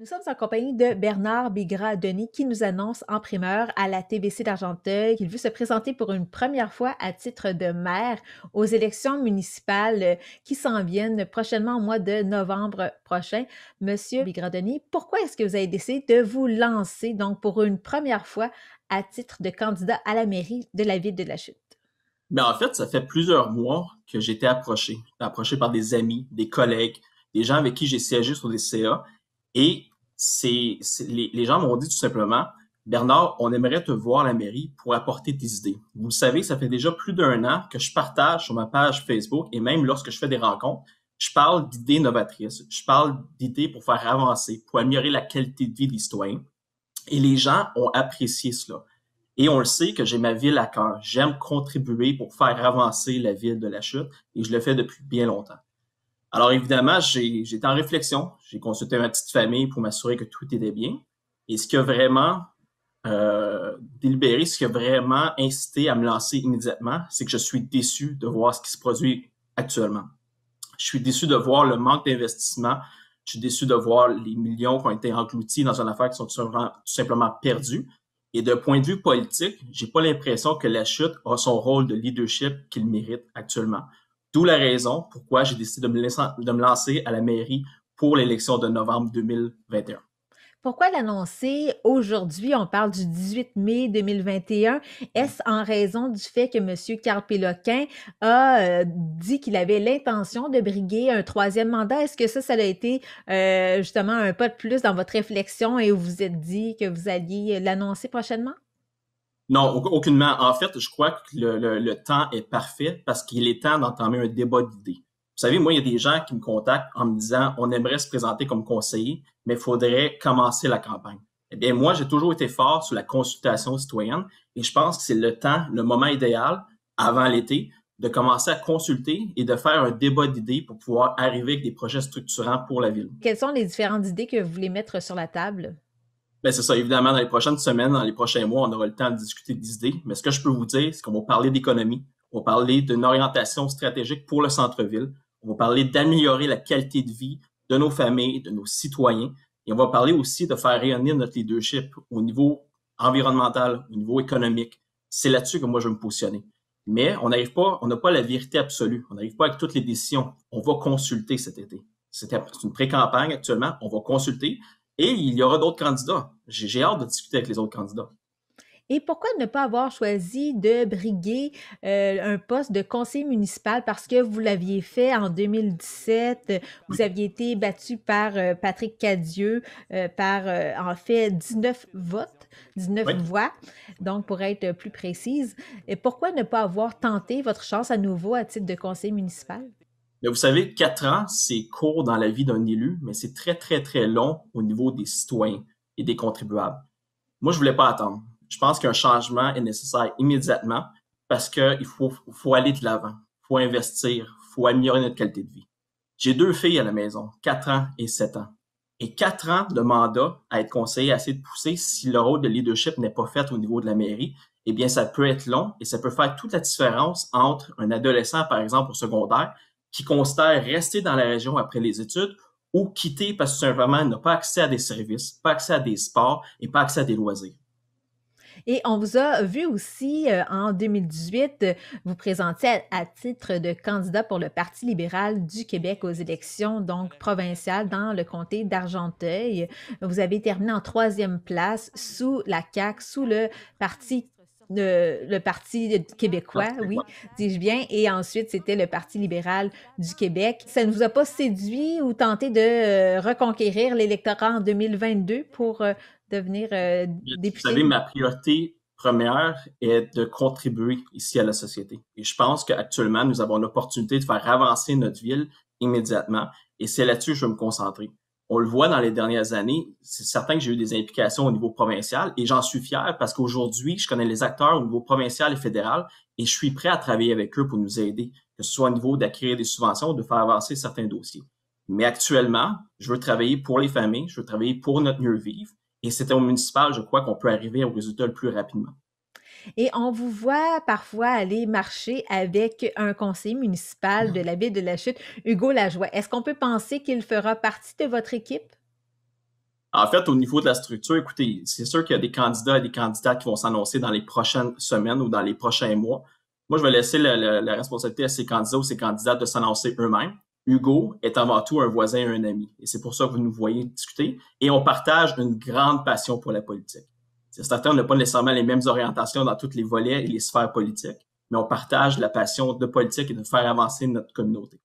Nous sommes en compagnie de Bernard Bigra-Denis qui nous annonce en primeur à la TVC d'Argenteuil qu'il veut se présenter pour une première fois à titre de maire aux élections municipales qui s'en viennent prochainement au mois de novembre prochain. Monsieur Bigra-Denis, pourquoi est-ce que vous avez décidé de vous lancer donc pour une première fois à titre de candidat à la mairie de la ville de La Chute? Ben, en fait, ça fait plusieurs mois que j'étais approché par des amis, des collègues, des gens avec qui j'ai siégé sur des CA. Et les gens m'ont dit tout simplement, Bernard, on aimerait te voir à la mairie pour apporter tes idées. Vous le savez, ça fait déjà plus d'un an que je partage sur ma page Facebook et même lorsque je fais des rencontres, je parle d'idées novatrices, je parle d'idées pour faire avancer, pour améliorer la qualité de vie des citoyens. Et les gens ont apprécié cela. Et on le sait que j'ai ma ville à cœur. J'aime contribuer pour faire avancer la ville de La Chute et je le fais depuis bien longtemps. Alors évidemment, j'étais en réflexion. J'ai consulté ma petite famille pour m'assurer que tout était bien. Et ce qui a vraiment délibéré, ce qui a vraiment incité à me lancer immédiatement, c'est que je suis déçu de voir ce qui se produit actuellement. Je suis déçu de voir le manque d'investissement. Je suis déçu de voir les millions qui ont été engloutis dans une affaire qui sont tout simplement perdus. Et d'un point de vue politique, j'ai pas l'impression que la chute a son rôle de leadership qu'il mérite actuellement. D'où la raison pourquoi j'ai décidé de me lancer à la mairie pour l'élection de novembre 2021. Pourquoi l'annoncer aujourd'hui? On parle du 18 mai 2021. Est-ce en raison du fait que M. Carl Péloquin a dit qu'il avait l'intention de briguer un troisième mandat? Est-ce que ça a été justement un pas de plus dans votre réflexion et vous vous êtes dit que vous alliez l'annoncer prochainement? Non, aucunement. En fait, je crois que le temps est parfait parce qu'il est temps d'entamer un débat d'idées. Vous savez, moi, il y a des gens qui me contactent en me disant on aimerait se présenter comme conseiller, mais il faudrait commencer la campagne. Eh bien, moi, j'ai toujours été fort sur la consultation citoyenne et je pense que c'est le temps, le moment idéal, avant l'été, de commencer à consulter et de faire un débat d'idées pour pouvoir arriver avec des projets structurants pour la ville. Quelles sont les différentes idées que vous voulez mettre sur la table? Ben, c'est ça, évidemment, dans les prochaines semaines, dans les prochains mois, on aura le temps de discuter des idées. Mais ce que je peux vous dire, c'est qu'on va parler d'économie, on va parler d'une orientation stratégique pour le centre-ville, on va parler d'améliorer la qualité de vie de nos familles, de nos citoyens, et on va parler aussi de faire rayonner notre leadership au niveau environnemental, au niveau économique. C'est là-dessus que moi je vais me positionner. Mais on n'arrive pas, on n'a pas la vérité absolue. On n'arrive pas avec toutes les décisions. On va consulter cet été. C'est une pré-campagne actuellement. On va consulter. Et il y aura d'autres candidats. J'ai hâte de discuter avec les autres candidats. Et pourquoi ne pas avoir choisi de briguer, un poste de conseiller municipal? Parce que vous l'aviez fait en 2017, vous aviez été battu par, Patrick Cadieux, par, en fait 19 votes, 19 Oui. voix, donc pour être plus précise. Et pourquoi ne pas avoir tenté votre chance à nouveau à titre de conseiller municipal? Mais vous savez, 4 ans, c'est court dans la vie d'un élu, mais c'est très, très, très long au niveau des citoyens et des contribuables. Moi, je voulais pas attendre. Je pense qu'un changement est nécessaire immédiatement parce qu'il faut aller de l'avant. Il faut investir. Il faut améliorer notre qualité de vie. J'ai 2 filles à la maison, 4 ans et 7 ans. Et 4 ans de mandat à être conseiller, à essayer de pousser, si le rôle de leadership n'est pas fait au niveau de la mairie, eh bien, ça peut être long et ça peut faire toute la différence entre un adolescent, par exemple, au secondaire, qui considère rester dans la région après les études ou quitter parce que simplement il n'a pas accès à des services, pas accès à des sports et pas accès à des loisirs. Et on vous a vu aussi, en 2018, vous présenter à titre de candidat pour le Parti libéral du Québec aux élections, donc provinciales dans le comté d'Argenteuil. Vous avez terminé en troisième place sous la CAQ, sous le Parti québécois, Parti oui, québécois. dis-je bien, et ensuite c'était le Parti libéral du Québec. Ça ne vous a pas séduit ou tenté de, reconquérir l'électorat en 2022 pour, devenir, Vous savez, député? ma priorité première est de contribuer ici à la société. Et je pense qu'actuellement, nous avons l'opportunité de faire avancer notre ville immédiatement. Et c'est là-dessus que je vais me concentrer. On le voit dans les dernières années, c'est certain que j'ai eu des implications au niveau provincial et j'en suis fier parce qu'aujourd'hui, je connais les acteurs au niveau provincial et fédéral et je suis prêt à travailler avec eux pour nous aider, que ce soit au niveau d'acquérir des subventions ou de faire avancer certains dossiers. Mais actuellement, je veux travailler pour les familles, je veux travailler pour notre mieux vivre et c'est au municipal, je crois qu'on peut arriver au résultat le plus rapidement. Et on vous voit parfois aller marcher avec un conseiller municipal de la ville de La Chute, Hugo Lajoie. Est-ce qu'on peut penser qu'il fera partie de votre équipe? En fait, au niveau de la structure, écoutez, c'est sûr qu'il y a des candidats et des candidates qui vont s'annoncer dans les prochaines semaines ou dans les prochains mois. Moi, je vais laisser la responsabilité à ces candidats ou ces candidates de s'annoncer eux-mêmes. Hugo est avant tout un voisin et un ami. Et c'est pour ça que vous nous voyez discuter. Et on partage une grande passion pour la politique. C'est certain, on n'a pas nécessairement les mêmes orientations dans tous les volets et les sphères politiques, mais on partage la passion de politique et de faire avancer notre communauté.